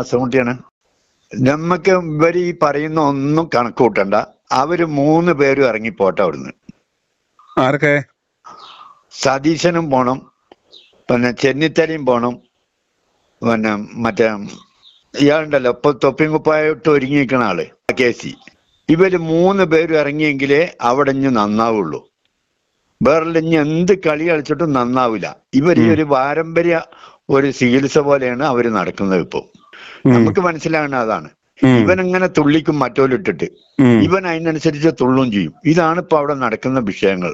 അസമുട്ടിയാണ്. നമ്മക്ക് ഇവര് ഈ പറയുന്ന ഒന്നും കണക്ക് കൂട്ടണ്ട. അവര് 3 പേരും ഇറങ്ങിപ്പോട്ടെ അവിടുന്ന്. ആരൊക്കെ? സതീശനും പോണം, പിന്നെ ചെന്നിത്തലയും പോണം, പിന്നെ മറ്റേ ഇയാളുണ്ടല്ലോ ഇപ്പൊ തൊപ്പിയും കുപ്പായിട്ട് ഒരുങ്ങി നിൽക്കുന്ന ആള് കേസി. ഇവര് 3 പേരും ഇറങ്ങിയെങ്കിലേ അവിടെ ഇഞ്ഞ് നന്നാവുള്ളൂ. വേറെ ഇനി എന്ത് കളി കളിച്ചിട്ടും നന്നാവില്ല. ഇവർ ഈ ഒരു പാരമ്പര്യ ഒരു ചികിത്സ പോലെയാണ് അവര് നടക്കുന്നത്. ഇപ്പൊ നമുക്ക് മനസ്സിലാകുന്ന അതാണ്. ഇവൻ ഇങ്ങനെ തുള്ളിക്കും മറ്റോലിട്ടിട്ട്, ഇവൻ അതിനനുസരിച്ച് തുള്ളും ചെയ്യും. ഇതാണ് ഇപ്പൊ അവിടെ നടക്കുന്ന വിഷയങ്ങൾ.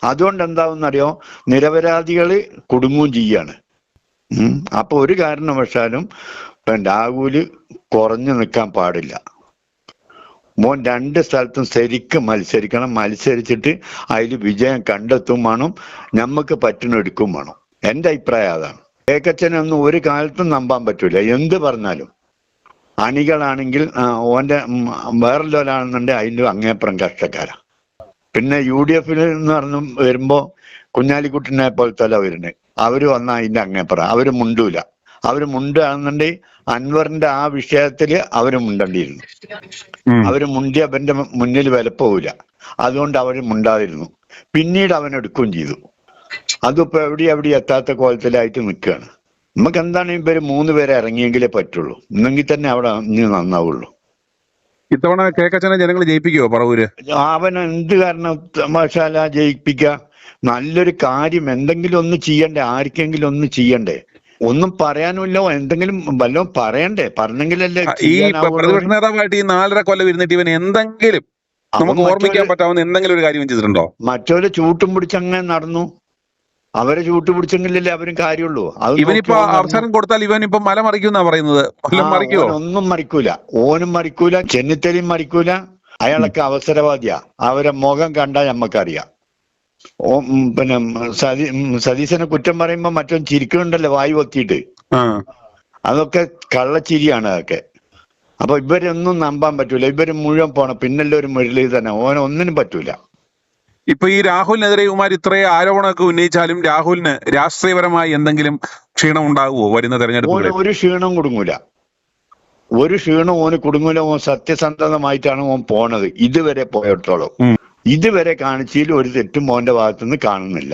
അതുകൊണ്ട് എന്താവുന്നറിയോ, നിരപരാധികള് കുടുങ്ങുകയും ചെയ്യാണ്. അപ്പൊ ഒരു കാരണവശാലും രാഹുല് കുറഞ്ഞു നിൽക്കാൻ പാടില്ല. മോൻ 2 സ്ഥലത്തും ശരിക്കും മത്സരിക്കണം. മത്സരിച്ചിട്ട് അതിൽ വിജയം കണ്ടെത്തും വേണം, നമുക്ക് പറ്റുന്നെടുക്കും വേണം. എന്റെ അഭിപ്രായം അതാണ്. കേക്കച്ചനൊന്നും ഒരു കാലത്തും നമ്പാൻ പറ്റൂല. എന്ത് പറഞ്ഞാലും അണികളാണെങ്കിൽ ഓന്റെ വേറെല്ലോലാണെന്നുണ്ടെങ്കിൽ അതിൻ്റെ അങ്ങേപ്പുറം കഷ്ടക്കാരാ. പിന്നെ UDF എന്ന് പറഞ്ഞു വരുമ്പോ കുഞ്ഞാലിക്കുട്ടിനെ പോലത്തെ വരുന്നത്. അവര് വന്ന അതിന്റെ അങ്ങേപ്പുറം. അവര് മുണ്ടൂല. അവര് മുണ്ടാണെന്നുണ്ടെങ്കിൽ അൻവറിന്റെ ആ വിഷയത്തില് അവര് മുണ്ടണ്ടിയിരുന്നു. അവര് മുണ്ടി അവന്റെ മുന്നിൽ വിലപ്പോവില്ല. അതുകൊണ്ട് അവര് മുണ്ടാതിരുന്നു. പിന്നീട് അവൻ എടുക്കുകയും ചെയ്തു. അതിപ്പോ എവിടെ എത്താത്ത കോലത്തിലായിട്ട് നിൽക്കുകയാണ്. നമുക്ക് എന്താണ് ഇവര് 3 പേരെ ഇറങ്ങിയെങ്കിലേ പറ്റുള്ളൂ. എന്നെങ്കിൽ തന്നെ അവിടെ ഇനി നന്നാവുള്ളൂ. ഇത്തവണ കേക്കച്ചനെ ജനങ്ങൾ ജയിപ്പിക്കുവോ പറവൂര്? അവൻ എന്ത് കാരണം മസാല ജയിപ്പിക്ക? നല്ലൊരു കാര്യം എന്തെങ്കിലും ഒന്ന് ചെയ്യണ്ടേ? ആർക്കെങ്കിലും ഒന്ന് ചെയ്യണ്ടേ? ഒന്നും പറയാനുമില്ല. എന്തെങ്കിലും വല്ലതും പറയണ്ടേ? പറഞ്ഞെങ്കിലല്ലേ ഈ പ്രതിപക്ഷ നേതാവായിട്ട് ഈ 4.5 കൊല്ലം ഇരുന്നിട്ട് ഇവൻ എന്തെങ്കിലും നമുക്ക് ഓർമ്മിക്കാൻ പറ്റാവുന്ന എന്തെങ്കിലും ഒരു കാര്യം ചെയ്തിട്ടുണ്ടോ? മറ്റൊരു ചൂട്ടും പിടിച്ചങ്ങനെ നടന്നു. അവരെ ചൂട്ട് പിടിച്ചെങ്കിലല്ലേ അവരും കാര്യമുള്ളൂ. ഇവനിപ്പോ അവസരം കൊടുത്താൽ ഇവൻ ഇപ്പൊ മല മറിക്കുന്നാ പറയുന്നത്. ഒന്നും മറിക്കൂല. ഓനും മറിക്കൂല, ചെന്നിത്തലയും മറിക്കൂല. അയാളൊക്കെ അവസരവാദിയാ. അവരെ മുഖം കണ്ടാൽ നമ്മക്കറിയാം. പിന്നെ സതീശനെ കുറ്റം പറയുമ്പോ മറ്റൊന്ന് ചിരിക്കുന്നുണ്ടല്ലോ വായി പൊത്തിയിട്ട്. അതൊക്കെ കള്ളച്ചിരിയാണ് അതൊക്കെ. അപ്പൊ ഇവരൊന്നും നമ്പാൻ പറ്റൂല. ഇവര് മുഴുവൻ പോണം. പിന്നല്ലേ ഒരു മുരളി തന്നെ. ഓനൊന്നിനും പറ്റൂല. ഇപ്പൊ ഈ രാഹുലിനെതിരെ ഇവന്മാർ ഇത്രയും ആരോപണമൊക്കെ ഉന്നയിച്ചാലും രാഹുലിന് രാഷ്ട്രീയപരമായി എന്തെങ്കിലും ക്ഷീണം ഉണ്ടാകുമോ വരുന്ന തെരഞ്ഞെടുപ്പ്? ഒരു ക്ഷീണം കുടുങ്ങൂല. ഒരു ക്ഷീണം ഓന് കുടുങ്ങൂല. ഓൻ സത്യസന്ധമായിട്ടാണ് ഓൻ പോണത്. ഇതുവരെ പോയിട്ടോളം ഇതുവരെ കാണിച്ചതിൽ ഒരു തെറ്റും മോന്റെ ഭാഗത്തുനിന്ന് കാണുന്നില്ല.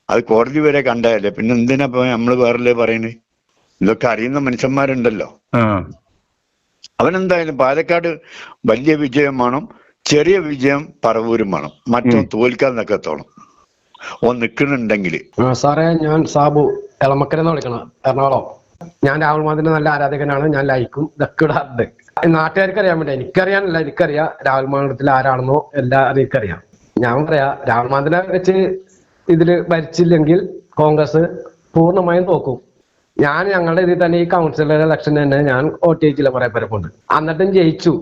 അത് കോടതി വരെ കണ്ടതല്ലേ. പിന്നെ എന്തിനാ നമ്മള് വേറല്ലേ പറയണേ? ഇതൊക്കെ അറിയുന്ന മനുഷ്യന്മാരുണ്ടല്ലോ. അവനെന്തായാലും പാലക്കാട് വലിയ വിജയം വേണം. ചെറിയ വിജയം പറവൂരും വേണം. മറ്റൊന്ന് തോൽക്കാൻ നിൽക്കത്തോളം ഓൻ നിൽക്കുന്നുണ്ടെങ്കിൽ. സാറേ, ഞാൻ സാബു എളമക്കരെന്ന് വിളിക്കണം, എറണാകുളം. ഞാൻ രാഹുൽ മാധവന്റെ നല്ല ആരാധകനാണ്. ഞാൻ ലൈക്കും ഇതൊക്കെ ഇടാറുണ്ട്. നാട്ടുകാർക്ക് അറിയാൻ വേണ്ടി. എനിക്കറിയാനല്ല, എനിക്കറിയാം രാഹുൽ മാധവത്തിൽ ആരാണെന്നോ എല്ലാവരും എനിക്കറിയാം. ഞാൻ പറയാ, രാഹുൽ മാധവനെ വെച്ച് ഇതില് ഭരിച്ചില്ലെങ്കിൽ കോൺഗ്രസ് പൂർണ്ണമായും തോക്കും. ഞങ്ങളുടെ ഇതിൽ തന്നെ ഈ കൗൺസിലർ ഇലക്ഷൻ തന്നെ ഞാൻ വോട്ട് ചെയ്യിച്ചില്ല കുറെ പേരെ കൊണ്ട്. എന്നിട്ടും ജയിച്ചു.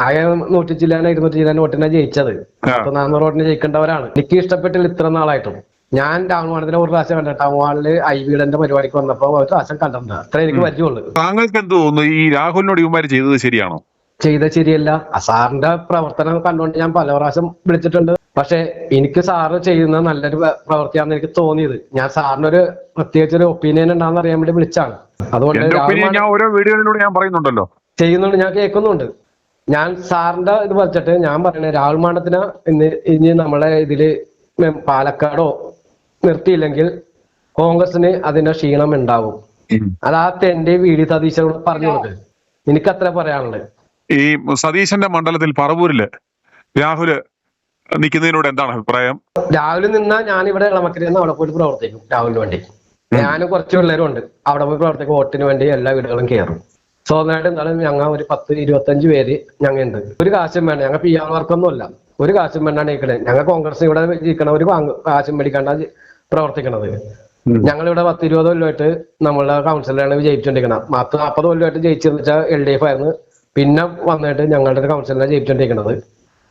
ആകെ 100 ജില്ലാനോ 200 ജില്ലാനോ വോട്ടിനാ ജയിച്ചത്. 400 വോട്ടിന് ജയിക്കേണ്ടവരാണ്. എനിക്ക് ഇഷ്ടപ്പെട്ടില്ല ഇത്ര നാളായിട്ടും. ഞാൻ രാഹുൽ മാധവനെ ഒരു പ്രാവശ്യം കണ്ട ടൗൺ ഹാളില് ഐവിയുടെ പരിപാടിക്ക് വന്നപ്പോ ഒരു പ്രാവശ്യം കണ്ടിട്ടുണ്ട്. അത്ര എനിക്ക് പരിചയമുള്ളൂ. താങ്കൾക്ക് എന്ത് തോന്നുന്നു, ഈ രാഹുലിനോട് ഇവന്മാർ ചെയ്തത് ശരിയാണോ? ചെയ്തത് ശരിയല്ല. സാറിന്റെ പ്രവർത്തനം കണ്ടുകൊണ്ട് ഞാൻ പല പ്രാവശ്യം വിളിച്ചിട്ടുണ്ട്. പക്ഷെ എനിക്ക് സാറ് ചെയ്യുന്ന നല്ലൊരു പ്രവൃത്തിയാണെന്ന് എനിക്ക് തോന്നിയത്. ഞാൻ സാറിനൊരു പ്രത്യേകിച്ച് ഒരു ഒപ്പീനിയൻ ഉണ്ടാന്ന് അറിയാൻ വേണ്ടി വിളിച്ചാണ്. അതുകൊണ്ട് ഓരോ വീഡിയോയിലൂടെ ഞാൻ പറയുന്നുണ്ടല്ലോ, ചെയ്യുന്നുണ്ട്, ഞാൻ കേൾക്കുന്നുണ്ട്. ഞാൻ സാറിന്റെ ഇത് വെച്ചിട്ട് ഞാൻ പറയണേ, രാഹുൽ മാഡത്തിന് ഇനി നമ്മളെ ഇതില് പാലക്കാടോ നിർത്തിയില്ലെങ്കിൽ കോൺഗ്രസിന് അതിന്റെ ക്ഷീണം ഉണ്ടാവും. അതാ എന്റെ വീഡിയോ സതീശനോട് പറഞ്ഞു കൊടുക്ക്. എനിക്കത്ര പറയാനുള്ളത്. ഈ സതീശന്റെ മണ്ഡലത്തിൽ പറവൂരില് രാഹുല് നിൽക്കുന്നതിനോട് എന്താണ് അഭിപ്രായം? രാഹുൽ നിന്നാ ഞാൻ ഇവിടെ ഇളമക്കരയിൽ അവിടെ പോയിട്ട് പ്രവർത്തിക്കും രാഹുലിന് വേണ്ടി. ഞാനും കുറച്ച് പിള്ളേരും ഉണ്ട് അവിടെ പോയി പ്രവർത്തിക്കും. വോട്ടിന് വേണ്ടി എല്ലാ വീടുകളും കയറും. സ്വന്തമായിട്ട് എന്തായാലും ഞങ്ങൾ ഒരു 10-25 പേര് ഞങ്ങൾ ഉണ്ട്. ഒരു കാശും വേണ്ട. ഞങ്ങൾ PR വർക്കൊന്നും അല്ല. ഒരു കാശും വേണ്ടാണ് ഇരിക്കണേ. ഞങ്ങൾ കോൺഗ്രസ് ഇവിടെ ഇരിക്കണ ഒരു കാശും മേടിക്കാണ്ട പ്രവർത്തിക്കണത്. ഞങ്ങളിവിടെ 10-20 കൊല്ലമായിട്ട് നമ്മളെ കൗൺസിലറാണ് ജയിച്ചുകൊണ്ടിരിക്കണം. 40 കൊല്ലമായിട്ട് ജയിച്ചെന്ന് വെച്ചാൽ LDF ആയിരുന്നു. പിന്നെ വന്നിട്ട് ഞങ്ങളുടെ കൗൺസിലറാണ് ജയിച്ചുകൊണ്ടിരിക്കുന്നത്.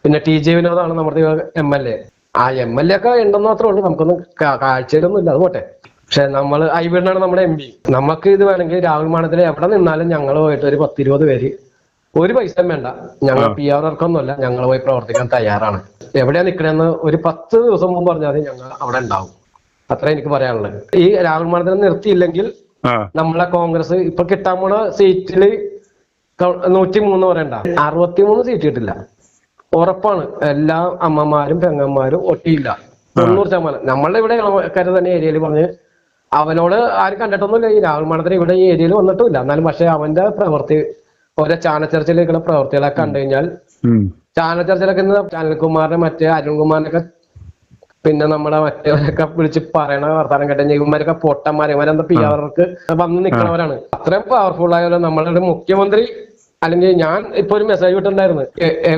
പിന്നെ TJ വിനോദാണ് നമ്മുടെ MLA. ആ MLA ഒക്കെ ഉണ്ടെന്ന് മാത്രമേ ഉള്ളൂ. നമുക്കൊന്നും കാഴ്ചയിലൊന്നും ഇല്ല. അത് പോട്ടെ. പക്ഷെ നമ്മൾ ഐവിനാണ് നമ്മുടെ MP. നമുക്ക് ഇത് വേണമെങ്കിൽ രാഹുൽ മാഡത്തിന് എവിടെ നിന്നാലും ഞങ്ങൾ പോയിട്ട് ഒരു 10-20 പേര് ഒരു പൈസ വേണ്ട. ഞങ്ങൾ PR വർക്കൊന്നുമല്ല. ഞങ്ങൾ പോയി പ്രവർത്തിക്കാൻ തയ്യാറാണ്. എവിടെയാ നിൽക്കണമെന്ന് ഒരു 10 ദിവസം മുമ്പ് പറഞ്ഞാൽ ഞങ്ങൾ അവിടെ ഉണ്ടാവും. അത്ര എനിക്ക് പറയാനുള്ളത്. ഈ രാഹുൽ മാഡത്തിനെ നിർത്തിയില്ലെങ്കിൽ നമ്മളെ കോൺഗ്രസ് ഇപ്പൊ കിട്ടാൻ പോണ സീറ്റില് 103 പറയണ്ട, 63 സീറ്റ് കിട്ടില്ല. ഉറപ്പാണ്. എല്ലാ അമ്മമാരും പെങ്ങന്മാരും ഒട്ടിയില്ല. 90%. നമ്മളുടെ ഇവിടെ ആൾക്കാര് തന്നെ ഏരിയയിൽ പറഞ്ഞ് അവനോട് ആരും കണ്ടിട്ടൊന്നുമില്ല. ഈ രാഹുൽ മാഡത്തിന് ഇവിടെ ഈ ഏരിയയിൽ വന്നിട്ടുമില്ല. എന്നാലും പക്ഷെ അവന്റെ പ്രവൃത്തി, ഓരോ ചാനച്ചർച്ചയിലേക്കുള്ള പ്രവൃത്തികളൊക്കെ കണ്ടു കഴിഞ്ഞാൽ, ചാനച്ചർച്ചയിലൊക്കെ ചാനൽകുമാറിനെ മറ്റേ അരുൺകുമാറിനൊക്കെ പിന്നെ നമ്മുടെ മറ്റേവരൊക്കെ വിളിച്ച് പറയണ വർത്താനം കേട്ട ഇവന്മാരൊക്കെ പൊട്ടന്മാരെ, ഇവരെന്താ പിയാവർക്ക് വന്ന് നിൽക്കണവരാണ്. അത്രയും പവർഫുൾ ആയാലും നമ്മളുടെ മുഖ്യമന്ത്രി, അല്ലെങ്കിൽ ഞാൻ ഇപ്പൊ ഒരു മെസ്സേജ് വിട്ടിട്ടുണ്ടായിരുന്നു,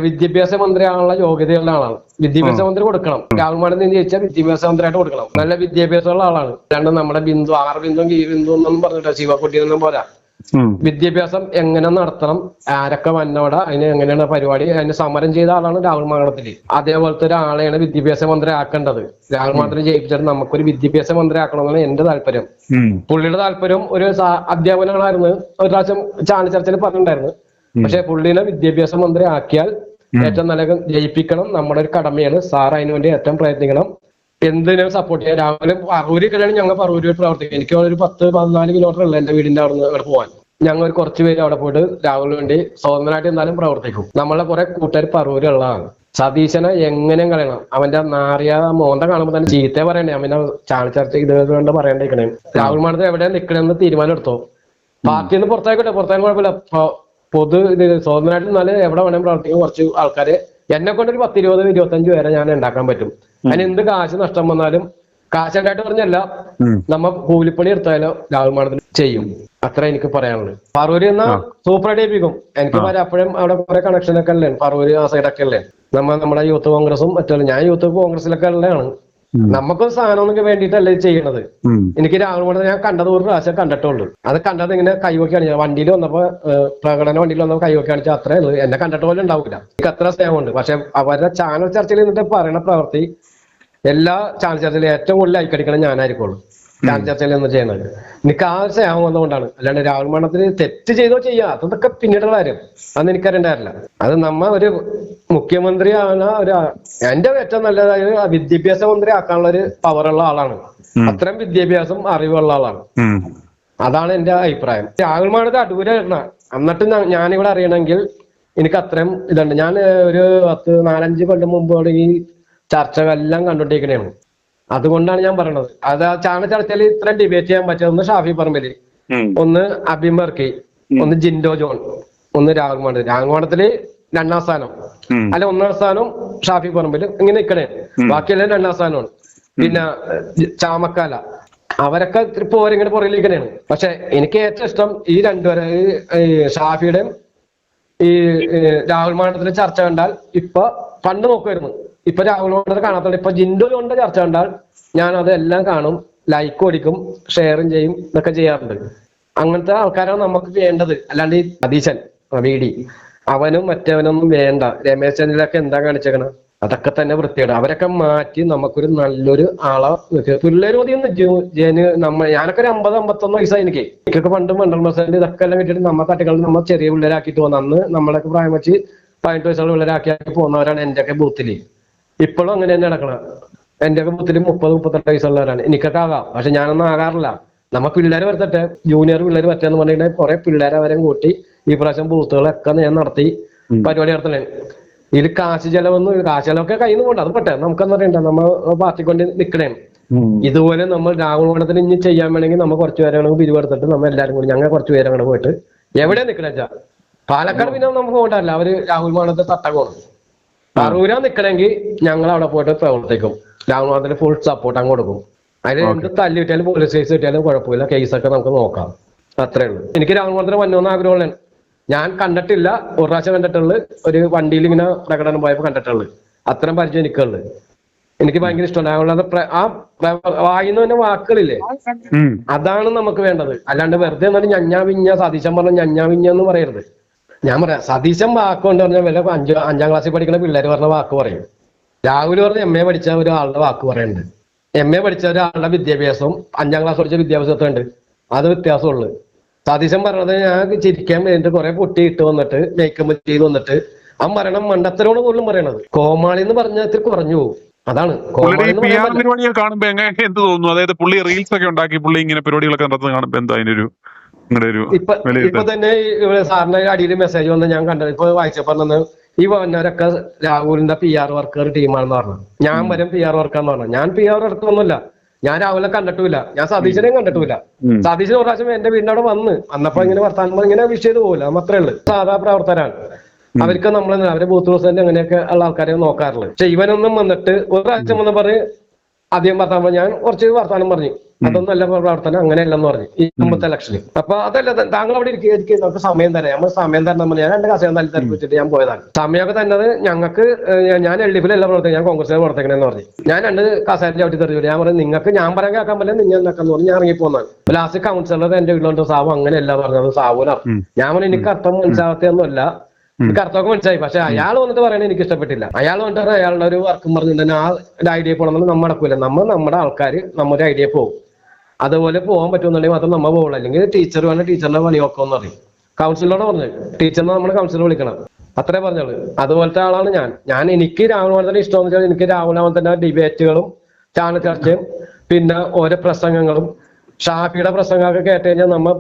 വിദ്യാഭ്യാസ മന്ത്രി ആണുള്ള യോഗ്യതയുള്ള ആളാണ്. വിദ്യാഭ്യാസ മന്ത്രി കൊടുക്കണം. രാഹുൽ മാഡം നിന്ന് ചോദിച്ചാൽ വിദ്യാഭ്യാസ മന്ത്രിയായിട്ട് കൊടുക്കണം. നല്ല വിദ്യാഭ്യാസമുള്ള ആളാണ്. അല്ലാണ്ട് നമ്മുടെ ബിന്ദു 6 ബിന്ദുവും ഈ ബിന്ദു ഒന്നും പറഞ്ഞിട്ട് ശിവക്കുട്ടിയൊന്നും പോരാ. വിദ്യാഭ്യാസം എങ്ങനെ നടത്തണം, ആരൊക്കെ വന്നോട, അതിന് എങ്ങനെയാണ് പരിപാടി, അതിന് സമരം ചെയ്ത ആളാണ് രാഹുൽ മാഡത്തില്. അതേപോലത്തെ ഒരാളെയാണ് വിദ്യാഭ്യാസ മന്ത്രി ആക്കേണ്ടത്. രാഹുൽ മാഡത്തിനെ ജയിപ്പിച്ചിട്ട് നമുക്കൊരു വിദ്യാഭ്യാസ മന്ത്രി ആക്കണമെന്നാണ് എന്റെ താല്പര്യം. പുള്ളിയുടെ താല്പര്യം ഒരു അധ്യാപനമായിരുന്നു. ഒരു പ്രാവശ്യം ചാനൽ ചർച്ചയിൽ പറഞ്ഞിട്ടുണ്ടായിരുന്നു. പക്ഷെ പുള്ളിനെ വിദ്യാഭ്യാസ മന്ത്രി ആക്കിയാൽ ഏറ്റവും നല്ല ജയിപ്പിക്കണം. നമ്മുടെ ഒരു കടമയാണ്. സാർ അതിനുവേണ്ടി ഏറ്റവും പ്രയത്നിക്കണം. എന്തിനും സപ്പോർട്ട് ചെയ്യാം. രാവിലെ പറവൂര് കഴിയാണ് ഞങ്ങൾ പറവൂര് പ്രവർത്തിക്കുക. എനിക്ക് ഒരു 10-14 കിലോമീറ്റർ ഉള്ള എന്റെ വീടിന്റെ അവിടെ നിന്ന് അവിടെ പോകാൻ. ഞങ്ങൾ കുറച്ച് പേര് അവിടെ പോയിട്ട് രാഹുലിന് വേണ്ടി സ്വതന്ത്രമായിട്ട് എന്തായാലും പ്രവർത്തിക്കും. നമ്മളെ കുറെ കൂട്ടുകാർ പറവൂരുള്ളതാണ്. സതീശനെ എങ്ങനെയും കളയണം. അവന്റെ നാറിയ മോന്ത കാണുമ്പോൾ തന്നെ ചീത്ത പറയണേ. അവനെ ചാനൽ ചർച്ച ഇതുകൊണ്ട് പറയണ്ടിരിക്കണേ. രാഹുൽ മാഡത്തിന് എവിടെയാണ് നിൽക്കണമെന്ന് തീരുമാനം എടുത്തോ. പാർട്ടിയിൽ നിന്ന് പുറത്തായിക്കോട്ടെ, പുറത്തായാലും കുഴപ്പമില്ല. പൊതു ഇത് സ്വതന്ത്രമായിട്ട് എന്നാലും എവിടെ വേണമെങ്കിൽ പ്രവർത്തിക്കും. കുറച്ച് ആൾക്കാര് എന്നെ കൊണ്ട് ഒരു 10-20-25 പേരെ ഞാൻ ഉണ്ടാക്കാൻ പറ്റും. അതിന് എന്ത് കാശ് നഷ്ടം വന്നാലും, കാശുണ്ടായിട്ട് പറഞ്ഞല്ല, നമ്മ കൂലിപ്പണി എടുത്താലോ രാഹുൽ മാഡത്തിന് ചെയ്യും. അത്ര എനിക്ക് പറയാനുള്ളത്. പറവൂര് എന്നാ സൂപ്പറായിട്ട് ഏൽപ്പിക്കും. എനിക്ക് അപ്പോഴും അവിടെ കുറെ കണക്ഷനൊക്കെ അല്ലേ പറവൂര് ആ സൈഡൊക്കെ അല്ലേ. നമ്മുടെ യൂത്ത് കോൺഗ്രസും മറ്റേ ഞാൻ യൂത്ത് കോൺഗ്രസിലൊക്കെ ഉള്ളതാണ്. നമുക്കൊരു സാധനമൊന്നും വേണ്ടിയിട്ടല്ലേ ചെയ്യണത്. എനിക്ക് രാഹുൽ മാഡം ഞാൻ കണ്ടത് ഒരു പ്രാവശ്യം കണ്ടിട്ടുള്ളൂ. അത് കണ്ടത് ഇങ്ങനെ കൈവക്കാണ്. ഞാൻ വണ്ടിയിൽ വന്നപ്പോ പ്രകടന വണ്ടിയിൽ വന്നപ്പോ കൈവക്കി കാണിച്ചാൽ അത്രേ ഉള്ളൂ. എന്നെ കണ്ടിട്ട് പോലും ഉണ്ടാവില്ല. എനിക്ക് അത്ര സ്നേഹമുണ്ട്. പക്ഷെ അവരുടെ ചാനൽ ചർച്ചയിൽ നിന്നിട്ട് പറയുന്ന പ്രവൃത്തി എല്ലാ ചാനൽ ചർച്ചയിലും ഏറ്റവും കൂടുതൽ ലൈക്കടിക്കണം ഞാനായിരിക്കുള്ളൂ. ചാനൽ ചർച്ചയിൽ നിന്ന് ചെയ്യുന്നത് എനിക്ക് ആ സ്നേഹം വന്നുകൊണ്ടാണ്. അല്ലാണ്ട് രാഹുൽ മാഡത്തിന് തെറ്റ് ചെയ്തോ ചെയ്യാം, അതൊക്കെ പിന്നീടുള്ള കാര്യം. അതൊന്നും എനിക്കറിയണ്ടായിരുന്നില്ല. അത് നമ്മ ഒരു മുഖ്യമന്ത്രി ആവുന്ന ഒരു എന്റെ ഏറ്റവും നല്ലതായത് വിദ്യാഭ്യാസ മന്ത്രി ആക്കാനുള്ള ഒരു പവറുള്ള ആളാണ്. അത്രയും വിദ്യാഭ്യാസം അറിവുള്ള ആളാണ്. അതാണ് എന്റെ അഭിപ്രായം. രാഹുൽ മാഡത്തെ അടൂര് ഇടണം. എന്നിട്ട് ഞാനിവിടെ അറിയണമെങ്കിൽ എനിക്ക് അത്രയും ഇതുണ്ട്. ഞാൻ ഒരു 4-5 കൊല്ലം മുമ്പ് ഈ ചർച്ചകളെല്ലാം കണ്ടുകൊണ്ടിരിക്കണേണ്. അതുകൊണ്ടാണ് ഞാൻ പറയണത്. അത് ചാനൽ ചർച്ചയിൽ ഇത്രയും ഡിബേറ്റ് ചെയ്യാൻ പറ്റിയ ഒന്ന് ഷാഫി പറമ്പില്, ഒന്ന് അഭിമർക്കി, ഒന്ന് ജിൻഡോ ജോൺ, ഒന്ന് രാഹുൽ മാഡം. രാഹുൽ മാഡത്തില് 2ാം സ്ഥാനം, അല്ല 1ാം സ്ഥാനം ഷാഫി പറമ്പില്. ഇങ്ങനെ നിൽക്കണേ. ബാക്കിയെല്ലാം 2ാം സ്ഥാനമാണ്. പിന്നെ ചാമക്കാല, അവരൊക്കെ പോരിങ്ങനെ പുറകിലിരിക്കണേണ്. പക്ഷെ എനിക്ക് ഏറ്റവും ഇഷ്ടം ഈ രണ്ടുപേരെ, ഷാഫിയുടെയും ഈ രാഹുൽ മാഡത്തിന്റെ ചർച്ച കണ്ടാൽ ഇപ്പൊ പണ്ട് നോക്കുമായിരുന്നു. ഇപ്പൊ രാഹുൽ മാഡത്തെ കാണാത്തുണ്ട്. ഇപ്പൊ ജിൻഡോ ജോണിന്റെ ചർച്ച കണ്ടാൽ ഞാൻ അതെല്ലാം കാണും, ലൈക്ക് ഓടിക്കും, ഷെയറും ചെയ്യും, ഇതൊക്കെ ചെയ്യാറുണ്ട്. അങ്ങനത്തെ ആൾക്കാരാണ് നമുക്ക് വേണ്ടത്. അല്ലാണ്ട് ഈ സതീശൻ വീടി അവനും മറ്റവനൊന്നും വേണ്ട. രമേശ് ചെന്നിലൊക്കെ എന്താ കാണിച്ചേക്കണം, അതൊക്കെ തന്നെ വൃത്തിയാണ്. അവരൊക്കെ മാറ്റി നമുക്കൊരു നല്ലൊരു ആളെ പിള്ളേര് മതിയൊന്ന് ഞാനൊക്കെ ഒരു 50-51 വയസ്സായി. എനിക്കൊക്കെ പണ്ട് 12% ഇതൊക്കെ എല്ലാം കിട്ടിയിട്ട് നമ്മ തട്ടിക്കളി നമ്മ ചെറിയ പിള്ളേരാക്കിയിട്ട് പോകുന്ന അന്ന് നമ്മളൊക്കെ പ്രായം വെച്ച് 18 വയസ്സുള്ള പിള്ളേരാക്കി പോകുന്നവരാണ് എന്റെയൊക്കെ ബൂത്തില്. ഇപ്പോഴും അങ്ങനെ തന്നെ നടക്കണം. എന്റെയൊക്കെ ബൂത്തില് 30-32 വയസ്സുള്ളവരാണ്. എനിക്കൊക്കെ ആകാം, പക്ഷെ ഞാനൊന്നും ആകാറില്ല. നമ്മ പിള്ളേർ വരട്ടെ, ജൂനിയർ പിള്ളേർ പറ്റാന്ന് പറഞ്ഞിട്ടുണ്ടെങ്കിൽ കുറെ പിള്ളേരെ അവരെയും കൂട്ടി ഈ പ്രാവശ്യം ബൂത്തുകളൊക്കെ ഞാൻ നടത്തി പരിപാടി നടത്തണേ. ഇതിൽ കാശ് ചെലവൊക്കെ കയ്യിൽ നിന്ന് പോകണ്ട. അത് പറ്റേ നമുക്കെന്ന് പറയണ്ട, നമ്മ പാർട്ടി കൊണ്ട് നിൽക്കണേ. ഇതുപോലെ നമ്മൾ രാഹുൽ മാഡത്തിന് ഇനി ചെയ്യാൻ വേണമെങ്കിൽ നമ്മൾ കുറച്ച് പേരെ പിരിവെടുത്തിട്ട് നമ്മൾ എല്ലാവരും കൂടി ഞങ്ങൾ കുറച്ച് പേരെ അങ്ങോട്ട് പോയിട്ട് എവിടെ നിൽക്കണെച്ചാ പാലക്കാട് പിന്നെ നമുക്ക് പോകണ്ടല്ല. അവര് രാഹുൽ മാഡത്തെ തട്ടകോണം. പറൂരാ നിൽക്കണമെങ്കിൽ ഞങ്ങൾ അവിടെ പോയിട്ട് പ്രവർത്തിക്കും. രാഹുൽ മാഡത്തിന് ഫുൾ സപ്പോർട്ട് അങ്ങ് കൊടുക്കും. അതിന് എന്ത് തല്ലി കിട്ടിയാലും പോലീസ് കേസ് കിട്ടിയാലും കുഴപ്പമില്ല. കേസൊക്കെ നമുക്ക് നോക്കാം. അത്രേ ഉള്ളൂ. എനിക്ക് രാഹുൽ മാഡത്തിന് വന്നോന്ന് ആഗ്രഹമുള്ള ഞാൻ കണ്ടിട്ടില്ല. ഒരു പ്രാവശ്യം കണ്ടിട്ടുള്ളു, ഒരു വണ്ടിയിൽ ഇങ്ങനെ പ്രകടനം പോയപ്പോ കണ്ടിട്ടുള്ളു. അത്രയും പരിചയം എനിക്കുള്ളു. എനിക്ക് ഭയങ്കര ഇഷ്ടമുണ്ട്. ആ വായിന്ന് തന്നെ വാക്കുകളില്ലേ, അതാണ് നമുക്ക് വേണ്ടത്. അല്ലാണ്ട് വെറുതെ എന്നാലും ഞഞ്ഞാ വിഞ്ഞ സതീശൻ പറഞ്ഞ ഞഞ്ഞാ വിഞ്ഞ എന്ന് പറയരുത്. ഞാൻ പറയാം, സതീശൻ വാക്കുകൊണ്ട് പറഞ്ഞാൽ വല്ല 5ാം ക്ലാസ്സിൽ പഠിക്കുന്ന പിള്ളേർ പറഞ്ഞ വാക്ക് പറയും. രാഹുൽ പറഞ്ഞ MA പഠിച്ച ഒരാളുടെ വാക്ക് പറയുന്നുണ്ട്. MA പഠിച്ച ഒരാളുടെ വിദ്യാഭ്യാസവും 5ാം ക്ലാസ് പഠിച്ച വിദ്യാഭ്യാസമൊക്കെ ഉണ്ട്. അത് വ്യത്യാസമുള്ളു. സതീശൻ പറഞ്ഞത് ഞാൻ ചിരിക്കാൻ വേണ്ടിട്ട് കുറെ പൊട്ടി ഇട്ട് വന്നിട്ട് മേക്കപ്പ് ചെയ്ത് വന്നിട്ട് ആ മരണം മണ്ടത്തരോട് പോലും പറയണത്. കോമാളി എന്ന് പറഞ്ഞാൽ ഇത്തിരി കുറഞ്ഞു പോകും. അതാണ് പുള്ളിയുടെ കോമാളി ഈ എന്ന് പി പറയാൻ ആർ പറ്റില്ല. പരിപാടികൾ കാണുമ്പോ എങ്ങനെ എന്ത് തോന്നുന്നു? അതായത് പുള്ളി റീൽസ് ഒക്കെ ഉണ്ടാക്കി പുള്ളി ഇങ്ങനെ പരിപാടികളൊക്കെ നടത്തുന്നത് കാണുമ്പോ എന്താ അതിന്റെ ഒരു നിങ്ങളുടെ ഒരു ഇപ്പൊ വിലയിരുത്തൽ? തന്നെ സാറിന്റെ അടിയിൽ മെസ്സേജ് വന്ന് ഞാൻ കണ്ടത്, ഇപ്പൊ വായിച്ചപ്പോ തന്നെ ഈ വന്നവരൊക്കെ രാഹുലിന്റെ PR വർക്കർ ടീമാണെന്ന് പറഞ്ഞു. ഞാൻ വരും PR വർക്കാന്ന് പറഞ്ഞു. ഞാൻ PR വർക്കൊന്നുമില്ല. ഞാൻ രാഹുലിനെ കണ്ടിട്ടില്ല. ഞാൻ സതീശനെയും കണ്ടിട്ടില്ല. സതീശൻ ഒരു പ്രാവശ്യം എന്റെ വീടിന്റെ അവിടെ വന്നപ്പോ ഇങ്ങനെ വർത്താനം ഇങ്ങനെ വിഷയം പോകില്ല, അത്രേ ഉള്ളു. സാധാ പ്രവർത്തനാണ്. അവർക്ക് അവരെ ബൂത്ത് പ്രസിഡന്റ് അങ്ങനെയൊക്കെ ഉള്ള ആൾക്കാരെ നോക്കാറുള്ളത്. പക്ഷെ ഇവനൊന്നും വന്നിട്ട് ഒരു പ്രാവശ്യം വന്ന് പറഞ്ഞ് അധികം വർത്താനം, ഞാൻ കുറച്ച് വർത്താനം പറഞ്ഞു, അതൊന്നും അല്ല പ്രവർത്തനം, അങ്ങനെയല്ലെന്ന് പറഞ്ഞു ഈ മുമ്പത്തെ ഇലക്ഷനിൽ. അപ്പൊ അതല്ല, താങ്കൾ അവിടെ ഇരിക്കുക, നമുക്ക് സമയം തരാം, നമ്മൾ സമയം തരണം. ഞാൻ എന്റെ കസേര നല്ല തിരക്കിച്ചിട്ട് ഞാൻ പോയതാണ്. സമയമൊക്കെ തന്നത് ഞങ്ങൾക്ക്. ഞാൻ LDF അല്ല പ്രവർത്തിക്കുന്നത്, ഞാൻ കോൺഗ്രസിൽ പ്രവർത്തിക്കണെന്ന് പറഞ്ഞു. ഞാൻ 2 കസേര ചവിട്ടി തെറിച്ചു. ഞാൻ പറഞ്ഞു നിങ്ങൾക്ക് ഞാൻ പറയാൻ കേൾക്കാൻ പറ്റില്ല, നിങ്ങൾ എന്താക്കാന്ന് പറഞ്ഞു. ഞാൻ ഇറങ്ങിപ്പോന്നാണ്. ലാസ്റ്റ് കൗൺസിലർ എന്റെ വീട്ടിലുണ്ട്, സാബു അങ്ങനെയല്ല പറഞ്ഞത്, സാബുനാണ്. ഞാൻ പറഞ്ഞു എനിക്ക് അർത്ഥം മനസ്സിലാകത്തൊന്നുമല്ല, എനിക്ക് അർത്ഥമൊക്കെ മനസ്സിലായി. പക്ഷെ അയാൾ വന്നിട്ട് പറയണത് എനിക്ക് ഇഷ്ടപ്പെട്ടില്ല. അയാൾ വന്നിട്ട് അയാളുടെ ഒരു വർക്കും പറഞ്ഞിട്ടുണ്ടെങ്കിൽ ആ ഒരു ഐഡിയ പോകണമെന്ന് നമ്മൾ നടക്കൂല. നമ്മുടെ ആൾക്കാർ നമ്മുടെ ഐഡിയ പോകും. അതുപോലെ പോകാൻ പറ്റുമെന്നുണ്ടെങ്കിൽ മാത്രം നമ്മൾ പോകുള്ളൂ. അല്ലെങ്കിൽ ടീച്ചർ വേണം, ടീച്ചറിന്റെ പണി നോക്കാന്ന് പറയും. കൗൺസിലറോട് പറഞ്ഞു, ടീച്ചറിനെ നമ്മൾ കൗൺസിലർ വിളിക്കണം, അത്രേ പറഞ്ഞോളൂ. അതുപോലത്തെ ആളാണ് ഞാൻ. എനിക്ക് രാഹുൽ മാധവന്റെ ഇഷ്ടമെന്ന് വെച്ചാൽ എനിക്ക് രാഹുൽ മാധവന്റെ ഡിബേറ്റുകളും ചാനൽ ചർച്ചയും പിന്നെ ഓരോ പ്രസംഗങ്ങളും ഷാഫിയുടെ പ്രസംഗമൊക്കെ കേട്ട് കഴിഞ്ഞാൽ നമ്മൾ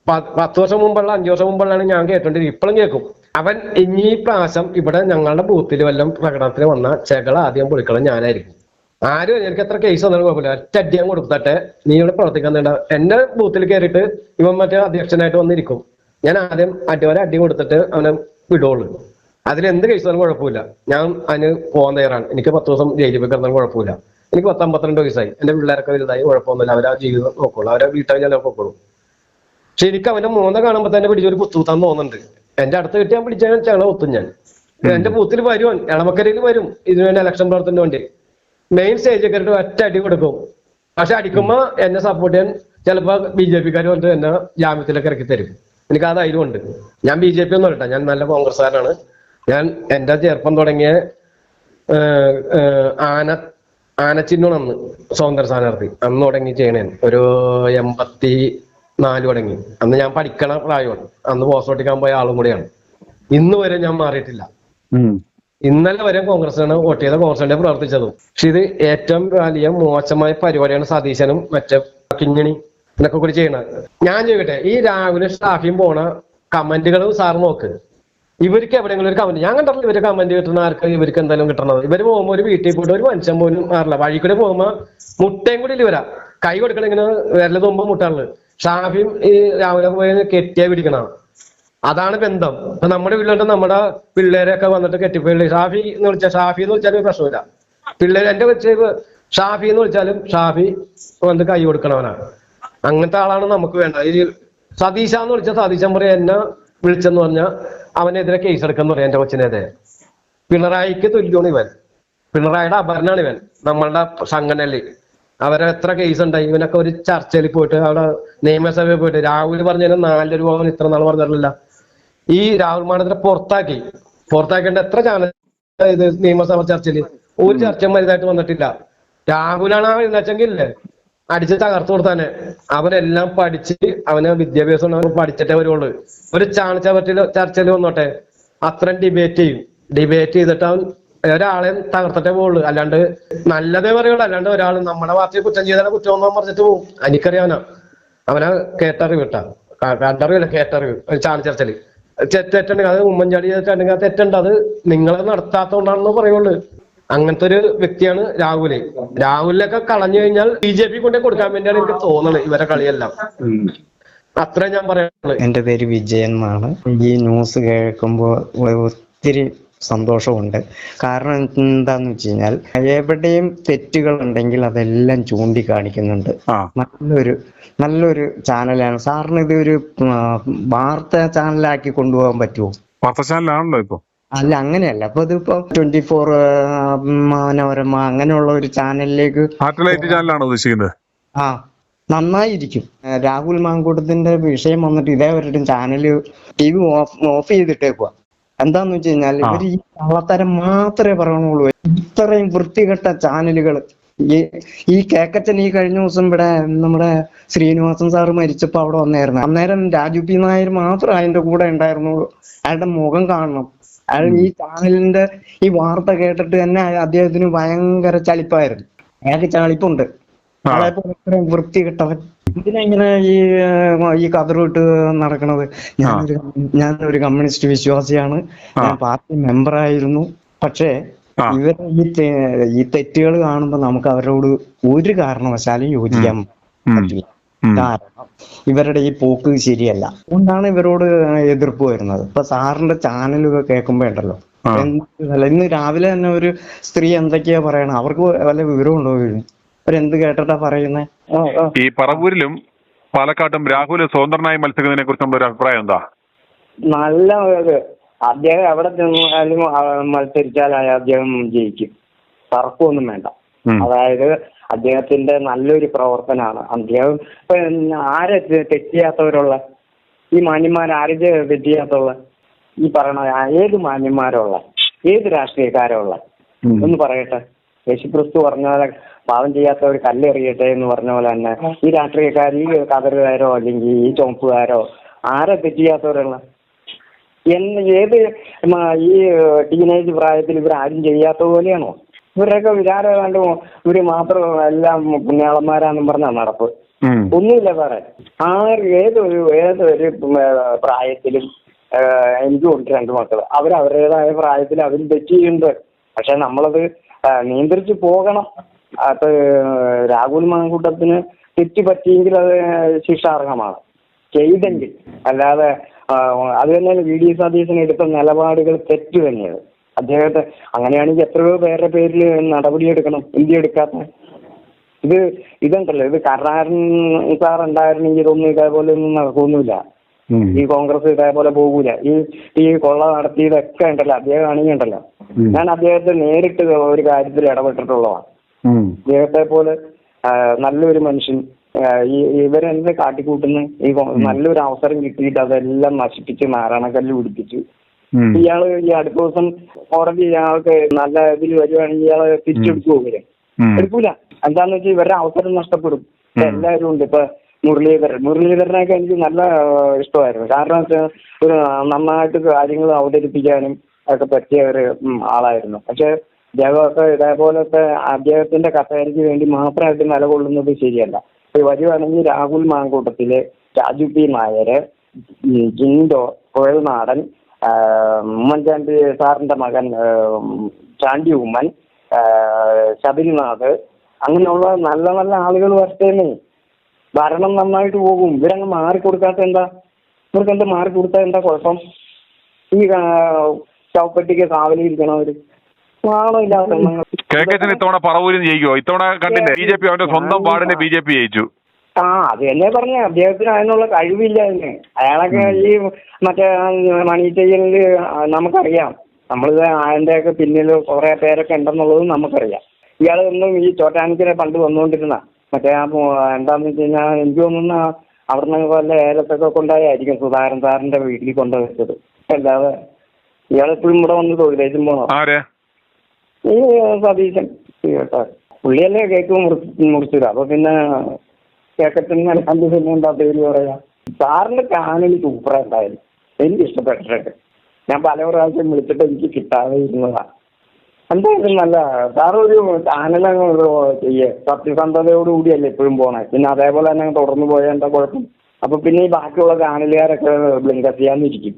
10 വർഷം മുമ്പുള്ള 5 വർഷം മുമ്പുള്ളതാണ് ഞാൻ കേട്ടോണ്ടിരിക്കും. ഇപ്പോഴും കേൾക്കും. അവൻ ഇനി പ്രാവശ്യം ഇവിടെ ഞങ്ങളുടെ ബൂത്തിൽ വല്ലതും പ്രകടനത്തിന് വന്ന ചെകൾ ആദ്യം പൊളിക്കണം ഞാനായിരിക്കും. ആരും എനിക്ക് എത്ര കേസ് വന്നാലും കുഴപ്പമില്ല, ഒറ്റ അടിയാൻ കൊടുത്തിട്ട് നീ ഇവിടെ പ്രവർത്തിക്കാൻ വേണ്ട എന്റെ ബൂത്തിൽ കയറിയിട്ട് ഇവൻ മറ്റേ അധ്യക്ഷനായിട്ട് വന്നിരിക്കും. ഞാൻ ആദ്യം അടി കൊടുത്തിട്ട് അവനെ വിടുള്ളൂ. അതിലെന്ത് കേസ് വന്നാലും കുഴപ്പമില്ല, ഞാൻ അതിന് പോകാൻ തയ്യാറാണ്. എനിക്ക് 10 ദിവസം ജയിലിൽ പോയി കിടന്നാലും കുഴപ്പമില്ല. എനിക്ക് 52 വയസ്സായി, എന്റെ പിള്ളേരൊക്കെ വലുതായി, കുഴപ്പമൊന്നുമില്ല. അവരാ ജീവിതം നോക്കുള്ളൂ, അവരെ വീട്ടിൽ ഞാൻ നോക്കുള്ളൂ. പക്ഷെ എനിക്ക് അവന്റെ മോനെ കാണുമ്പോൾ തന്നെ പിടിച്ചൊരു കുത്തുത്താൻ തോന്നുന്നുണ്ട്. എന്റെ അടുത്ത് കിട്ടി ഞാൻ പിടിച്ചാൽ ചെള കുത്തും. ഞാൻ എന്റെ ബൂത്തിൽ വരും, എളമക്കരയിൽ വരും ഇതിനുവേണ്ടി ഇലക്ഷൻ പ്രവർത്തനത്തിന് വേണ്ടി. മെയിൻ സ്റ്റേജിൽ കയറിയിട്ട് ഒറ്റ അടി കൊടുക്കും. പക്ഷെ അടിക്കുമ്പോ എന്നെ സപ്പോർട്ട് ചെയ്യാൻ ചിലപ്പോ BJP-ക്കാർ വന്നിട്ട് എന്നെ ജാമ്യത്തിലൊക്കെ ഇറക്കി തരും. എനിക്ക് ആ ധൈര്യം ഉണ്ട്. ഞാൻ BJP ഒന്നും അല്ല, ഞാൻ നല്ല കോൺഗ്രസ്സുകാരനാണ്. ഞാൻ എന്റെ ചെറുപ്പം തുടങ്ങിയ ആനച്ചിഹ്നമാണ് അന്ന് സ്വതന്ത്ര സ്ഥാനാർത്ഥി. അന്ന് തുടങ്ങി ചെയ്യണേ ഒരു 84 തുടങ്ങി. അന്ന് ഞാൻ പഠിക്കണ പ്രായമാണ്. അന്ന് പോസ്റ്റ് ഓട്ടിക്കാൻ പോയ ആളും കൂടിയാണ്. ഇന്ന് വരെ ഞാൻ മാറിയിട്ടില്ല. ഇന്നലെ വരെ കോൺഗ്രസിനാണ് വോട്ട് ചെയ്ത, കോൺഗ്രസിനെ പ്രവർത്തിച്ചതും. പക്ഷെ ഇത് ഏറ്റവും വലിയ മോശമായ പരിപാടിയാണ് സതീശനും മറ്റേ കിങ്ങിണി എന്നൊക്കെ കൂടി ചെയ്യണത്. ഞാൻ ചോദിക്കട്ടെ, ഈ രാവിലെ ഷാഫിയും പോണ കമന്റുകൾ സാർ നോക്ക്. ഇവർക്ക് എവിടെയെങ്കിലും ഒരു കമന്റ് ഞാൻ കണ്ടിട്ടില്ല. ഇവര് കമന്റ് കിട്ടുന്ന ആർക്ക് ഇവർക്ക് എന്തായാലും കിട്ടണത്. ഇവര് പോകുമ്പോ ഒരു വീട്ടിൽ പോയിട്ട് ഒരു മനുഷ്യൻ പോലും മാറില്ല. വഴി കൂടെ പോകുമ്പോ മുട്ടയും കൂടി ഇവരാ കൈ കൊടുക്കണം, ഇങ്ങനെ വിരല് തുമ്പോ മുട്ടാള്. ഷാഫിയും ഈ രാവിലെ പോയി കെട്ടിയാ പിടിക്കണം. അതാണ് ബന്ധം. ഇപ്പൊ നമ്മുടെ വീട്ടിലുണ്ട്, നമ്മുടെ പിള്ളേരൊക്കെ വന്നിട്ട് കെട്ടിപ്പോയി ഷാഫി എന്ന് വിളിച്ചാലും പ്രശ്നമില്ല. പിള്ളേർ എന്റെ വെച്ച് ഷാഫി എന്ന് വിളിച്ചാലും ഷാഫി വന്ന് കൈ കൊടുക്കണവനാണ്. അങ്ങനത്തെ ആളാണ് നമുക്ക് വേണ്ടത്. ഈ സതീശ എന്ന് വിളിച്ചാൽ സതീശൻ പറയാ എന്നെ വിളിച്ചെന്ന് പറഞ്ഞാൽ അവനെതിരെ കേസ് എടുക്കാന്ന് പറയാം. എന്റെ കൊച്ചിനെതിരെ പിണറായിക്ക് തുല്യമാണ് ഇവൻ. പിണറായിയുടെ അപരനാണ് ഇവൻ. നമ്മളുടെ സംഘടനയിൽ അവരെ എത്ര കേസ് ഉണ്ടായി. ഇവനൊക്കെ ഒരു ചർച്ചയിൽ പോയിട്ട് അവിടെ നിയമസഭയിൽ പോയിട്ട് രാഹുൽ പറഞ്ഞതിന് 4 രൂപ അവൻ ഇത്ര നാൾ പറഞ്ഞിട്ടില്ല. ഈ രാഹുൽ മാഡത്തിനെ പുറത്താക്കേണ്ട എത്ര ചാനൽ ഇത് നിയമസഭ ചർച്ചയിൽ ഒരു ചർച്ച മരുന്നായിട്ട് വന്നിട്ടില്ല. രാഹുലാണ് ആ എന്നുവെച്ചെങ്കിൽ അടിച്ച് തകർത്തു കൊടുത്താനെ. അവനെല്ലാം പഠിച്ച് അവന് വിദ്യാഭ്യാസം പഠിച്ചിട്ടേ വരുള്ളൂ. ഒരു ചർച്ചയിൽ വന്നോട്ടെ, അത്രയും ഡിബേറ്റ് ചെയ്തിട്ട് അവൻ ഒരാളെ തകർത്തിട്ടേ പോകുള്ളൂ. അല്ലാണ്ട് നല്ലതേ പറയുള്ളൂ. അല്ലാണ്ട് ഒരാൾ നമ്മുടെ പാർട്ടിയെ കുറ്റം ചെയ്താൽ കുറ്റമൊന്നും പറഞ്ഞിട്ട് പോകും. എനിക്കറിയാവനാ, അവനെ കേട്ടറിവ് കേട്ടറിവ് ചാനൽ ചർച്ചയിൽ തെറ്റുണ്ടെങ്കിൽ അത് ഉമ്മൻചാണ്ടി ചെയ്തിട്ടുണ്ടെങ്കിൽ അത് തെറ്റുണ്ട്. അത് നിങ്ങളെ നടത്താത്തോണ്ടാണെന്ന് പറയുള്ളൂ. അങ്ങനത്തെ ഒരു വ്യക്തിയാണ് രാഹുലിനൊക്കെ കളഞ്ഞു കഴിഞ്ഞാൽ BJP കൊണ്ടേ കൊടുക്കാൻ വേണ്ടിയാണ് എനിക്ക് തോന്നുന്നത് ഇവരെ കളിയെല്ലാം. അത്രേ ഞാൻ പറയുള്ളൂ. എൻ്റെ പേര് വിജയൻ എന്നാണ്. ഈ ന്യൂസ് കേൾക്കുമ്പോൾ ഒത്തിരി സന്തോഷമുണ്ട്. കാരണം എന്താന്ന് വെച്ച് കഴിഞ്ഞാൽ എവിടെയും തെറ്റുകൾ ഉണ്ടെങ്കിൽ അതെല്ലാം ചൂണ്ടിക്കാണിക്കുന്നുണ്ട്. നല്ലൊരു ചാനലാണ്. സാറിന് ഇതൊരു വാർത്താ ചാനലാക്കി കൊണ്ടുപോകാൻ പറ്റുമോ? വാർത്താ ചാനലാണല്ലോ ഇപ്പൊ. അല്ല, അങ്ങനെയല്ല. അപ്പൊ ഇതിപ്പോ 24 മനോരമ അങ്ങനെയുള്ള ഒരു ചാനലിലേക്ക് സാറ്റലൈറ്റ് ചാനലാണ് ഉദ്ദേശിക്കുന്നത്. നന്നായിരിക്കും. രാഹുൽ മാങ്കൂട്ടത്തിന്റെ വിഷയം വന്നിട്ട് ഇതേവരുടെ ചാനല് TV ഓഫ് ചെയ്തിട്ടേക്കുക. എന്താന്ന് വെച്ച് കഴിഞ്ഞാൽ ഇവർ ഈ കള്ളത്തരം മാത്രമേ പറയണുള്ളൂ. ഇത്രയും വൃത്തികെട്ട ചാനലുകൾ. ഈ കേക്കച്ചൻ ഈ കഴിഞ്ഞ ദിവസം ഇവിടെ നമ്മുടെ ശ്രീനിവാസൻ സാറ് മരിച്ചപ്പോ അവിടെ വന്നായിരുന്നു. അന്നേരം രാജു P. നായർ മാത്രം അതിന്റെ കൂടെ ഉണ്ടായിരുന്നുള്ളൂ. അയാളുടെ മുഖം കാണണം. അയാൾ ഈ ചാനലിന്റെ ഈ വാർത്ത കേട്ടിട്ട് തന്നെ അദ്ദേഹത്തിന് ഭയങ്കര ചലിപ്പായിരുന്നു. അയാൾക്ക് ചളിപ്പുണ്ട്. അയാളെപ്പോ ഇത്രയും വൃത്തികെട്ടവൻ ഇതിനെ ഇങ്ങനെ ഈ കതറിട്ട് നടക്കണത്. ഞാനൊരു കമ്മ്യൂണിസ്റ്റ് വിശ്വാസിയാണ്, ഞാൻ പാർട്ടി മെമ്പറായിരുന്നു. പക്ഷേ ഇവരെ ഈ തെറ്റുകൾ കാണുമ്പോൾ നമുക്ക് അവരോട് ഒരു കാരണവശാലും യോജിക്കാൻ പറ്റില്ല. കാരണം ഇവരുടെ ഈ പോക്ക് ശരിയല്ല. അതുകൊണ്ടാണ് ഇവരോട് എതിർപ്പ് വരുന്നത്. ഇപ്പൊ സാറിന്റെ ചാനലുകൾ കേൾക്കുമ്പോ ഉണ്ടല്ലോ, ഇന്ന് രാവിലെ തന്നെ ഒരു സ്ത്രീ എന്തൊക്കെയാ പറയണത്, അവർക്ക് വല്ല വിവരം ഉണ്ടോ? അവരെന്ത് കേട്ടിട്ടാ പറയുന്നേ? ഈ പറവൂരിലും പാലക്കാട്ടും രാഹുൽ സ്വതന്ത്രനായി മത്സരിക്കുന്നതിനെ കുറിച്ചുള്ള ഒരു അഭിപ്രായം എന്താ? നല്ല അദ്ദേഹം എവിടെ ചെന്നാലും മത്സരിച്ചാൽ അദ്ദേഹം ജയിക്കും, തർക്കമൊന്നും വേണ്ട. അതായത് അദ്ദേഹത്തിന്റെ നല്ലൊരു പ്രവർത്തനമാണ്. അദ്ദേഹം ഇപ്പൊ ആരെ തെറ്റിയാത്തവരുള്ള ഈ മാന്യന്മാർ, ആരുടെ തെറ്റിയാത്തുള്ള ഈ പറയണ ഏത് മാന്യന്മാരുള്ള, ഏത് രാഷ്ട്രീയക്കാരുള്ള ഒന്ന് പറയട്ടെ. യേശുക്രിസ്തു പറഞ്ഞ പോലെ പാവം ചെയ്യാത്തവർ കല്ലെറിയട്ടെ എന്ന് പറഞ്ഞ പോലെ തന്നെ ഈ രാഷ്ട്രീയക്കാർ, ഈ കതറുകാരോ അല്ലെങ്കിൽ ഈ ചുമപ്പുകാരോ ആരെ തെറ്റിയാത്തവരുള്ള ഏത് ഈ ടീനേജ് പ്രായത്തിൽ ഇവരാരും ചെയ്യാത്ത പോലെയാണോ? ഇവരുടെയൊക്കെ വിചാരം കണ്ടു ഇവര് മാത്രം എല്ലാം പുണ്യാളന്മാരാന്നും പറഞ്ഞാ നടപ്പ്. ഒന്നുമില്ല സാറേ. ഏതൊരു പ്രായത്തിലും എനിക്കും ഉണ്ട് 2 മക്കള്. അവരവരുടേതായ പ്രായത്തിൽ അവരും തെറ്റ് ചെയ്യുന്നുണ്ട്. പക്ഷെ നമ്മളത് നിയന്ത്രിച്ച് പോകണം. അപ്പൊ രാഹുൽ മാങ്കൂട്ടത്തിന് തെറ്റ് പറ്റിയെങ്കിൽ അത് ശിക്ഷാർഹമാണ്, ചെയ്തെങ്കിൽ. അല്ലാതെ അത് തന്നെയാണ് വി ഡി സതീശൻ എടുത്ത നിലപാടുകൾ തെറ്റ് തന്നെയാണ്. അദ്ദേഹത്തെ അങ്ങനെയാണെങ്കിൽ എത്രയോ പേരുടെ പേരിൽ നടപടിയെടുക്കണം, ഇന്ത്യ എടുക്കാത്ത. ഇതുണ്ടല്ലോ, ഇത് കരുണാകരൻ സാർ ഉണ്ടായിരുന്നെങ്കിൽ ഇതൊന്നും ഇതേപോലെ ഒന്നും നടക്കൊന്നുമില്ല. ഈ കോൺഗ്രസ് ഇതേപോലെ പോകൂല. ഈ കൊള്ള നടത്തിയതൊക്കെ ഉണ്ടല്ലോ, അദ്ദേഹം ആണെങ്കിൽ ഉണ്ടല്ലോ, ഞാൻ അദ്ദേഹത്തെ നേരിട്ട് ഒരു കാര്യത്തിൽ ഇടപെട്ടിട്ടുള്ളതാണ്. അദ്ദേഹത്തെ പോലെ നല്ലൊരു മനുഷ്യൻ ഇവരെന്ത് കാട്ടിക്കൂട്ടുന്ന ഈ നല്ലൊരു അവസരം കിട്ടിയിട്ട് അതെല്ലാം നശിപ്പിച്ച് നാരായണക്കല്ല് പിടിപ്പിച്ചു. ഇയാള് ഈ അടുത്ത ദിവസം കോടതി ഇയാൾക്ക് നല്ല ഇതിൽ വരുവാണെങ്കിൽ ഇയാള് തിരിച്ചെടുക്കുമോ? എടുക്കൂല. എന്താന്ന് വെച്ചാൽ ഇവരുടെ അവസരം നഷ്ടപ്പെടും. എല്ലാവരും ഉണ്ട്. ഇപ്പൊ മുരളീധരനൊക്കെ എനിക്ക് നല്ല ഇഷ്ടമായിരുന്നു. കാരണം വെച്ചാൽ ഒരു നന്നായിട്ട് കാര്യങ്ങൾ അവതരിപ്പിക്കാനും ഒക്കെ പറ്റിയ ഒരു ആളായിരുന്നു. പക്ഷെ അദ്ദേഹമൊക്കെ ഇതേപോലത്തെ അദ്ദേഹത്തിന്റെ കസേരയ്ക്ക് വേണ്ടി മാത്രമായിട്ട് നിലകൊള്ളുന്നത് ശരിയല്ല. വരുവാണെങ്കിൽ രാഹുൽ മാങ്കൂട്ടത്തില്, രാജു പി നായര്, ജിൻഡോ, കുഴൽനാടൻ, ഉമ്മൻചാണ്ടി സാറിന്റെ മകൻ ചാണ്ടി ഉമ്മൻ, ശബരിനാഥ്, അങ്ങനെയുള്ള നല്ല നല്ല ആളുകൾ വരട്ടേന്നേ. ഭരണം നന്നായിട്ട് പോകും. ഇവരങ്ങ് മാറിക്കൊടുക്കാത്ത എന്താ? ഇവർക്ക് എന്താ മാറിക്കൊടുത്താൽ എന്താ കുഴപ്പം? ഈ ചവപ്പെട്ടിക്ക് കാവലിരിക്കണവര് ആണോ ഇല്ലാത്ത ഇത്തവണ പറവൂരിൽ ജയിക്കുമോ? ഇത്തവണ കണ്ടില്ലേ, ബി ജെ പി അവന്റെ സ്വന്തം വാർഡിനെ ബി ജെ പി ജയിച്ചു. അത് തന്നെ പറഞ്ഞ അദ്ദേഹത്തിന് അതിനുള്ള കഴിവില്ല. തന്നെ അയാളൊക്കെ ഈ മറ്റേ മണി ചെയ്യലില് നമുക്കറിയാം. നമ്മളിത് അതിന്റെയൊക്കെ പിന്നിൽ കുറെ പേരൊക്കെ ഉണ്ടെന്നുള്ളതും നമുക്കറിയാം. ഇയാളൊന്നും ഈ ചോറ്റാനിക്കരെ പണ്ട് വന്നുകൊണ്ടിരുന്ന മറ്റേ എന്താന്ന് വെച്ച് കഴിഞ്ഞാൽ എനിക്ക് തോന്നുന്ന അവിടുന്ന് വല്ല ഏലത്തൊക്കെ കൊണ്ടായിരിക്കും സുധാകരൻ സാറിന്റെ വീട്ടിൽ കൊണ്ടുവച്ചത്. അല്ലാതെ ഇയാളെപ്പോഴും ഇവിടെ വന്ന് തൊഴിലേശം പോണോ? ഈ സതീശൻ കേട്ടോ, പുള്ളിയല്ലേ കേക്ക് മുറിച്ചത്. അപ്പൊ പിന്നെ കേക്കത്തിന് പിന്നെ എന്താ പേര് പറയാ? സാറിന്റെ ചാനൽ സൂപ്പറായിട്ടായിരുന്നു, എനിക്ക് ഇഷ്ടപ്പെട്ടിട്ടുണ്ട്. ഞാൻ പല പ്രാവശ്യം വിളിച്ചിട്ട് എനിക്ക് കിട്ടാതെ ഇരുന്നതാണ്. എന്തായാലും നല്ല സാറൊരു ചാനലങ്ങ് ചെയ്യേ, സത്യസന്ധതയോടുകൂടിയല്ലേ എപ്പോഴും പോണേ. പിന്നെ അതേപോലെ തന്നെ തുടർന്ന് പോയാൽ എന്താ കുഴപ്പം? അപ്പൊ പിന്നെ ഈ ബാക്കിയുള്ള ചാനലുകാരൊക്കെ ബ്ലിങ്കർ ചെയ്യാന്നിരിക്കും.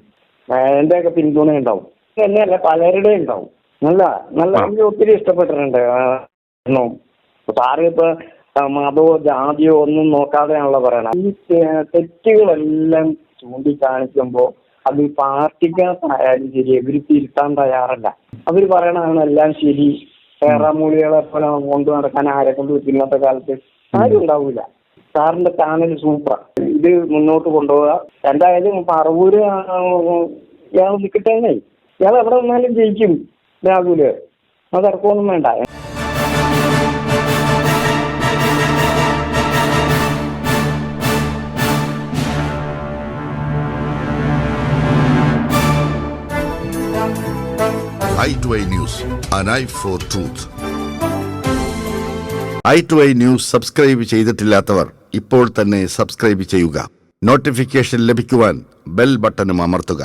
എന്റെയൊക്കെ പിന്തുണ ഉണ്ടാവും, തന്നെയല്ല പലരുടെയും ഉണ്ടാവും. നല്ല എനിക്ക് ഒത്തിരി ഇഷ്ടപ്പെട്ടിട്ടുണ്ട്. സാറ് ഇപ്പൊ മതമോ ജാതിയോ ഒന്നും നോക്കാതെയാണല്ലോ പറയണത്. ഈ തെറ്റുകളെല്ലാം ചൂണ്ടിക്കാണിക്കുമ്പോ അത് പാർട്ടിക്കകത്തായാലും ശരി, ഇവര് തിരുത്താൻ തയ്യാറല്ല. അവര് പറയണതാണ് എല്ലാം ശരി. ഏറാമൂലികളെ പോലെ കൊണ്ടു നടക്കാൻ ആരെ കൊണ്ട് ഇന്നത്തെ കാലത്ത് ആരും ഉണ്ടാവൂല. സാറിന്റെ ചാനൽ സൂപ്പർ. ഇത് മുന്നോട്ട് കൊണ്ടുപോവുക. എന്തായാലും പറവൂര് ഇയാൾ നിൽക്കട്ടെ. ഇയാൾ എവിടെ വന്നാലും ജയിക്കും രാഹുല്, അത് ഇറക്കൊന്നും വേണ്ട. i2i News, an eye for truth. i2i News subscribe ചെയ്തിട്ടില്ലാത്തവർ ഇപ്പോൾ തന്നെ സബ്സ്ക്രൈബ് ചെയ്യുക. നോട്ടിഫിക്കേഷൻ ലഭിക്കുവാൻ ബെൽ ബട്ടണും അമർത്തുക.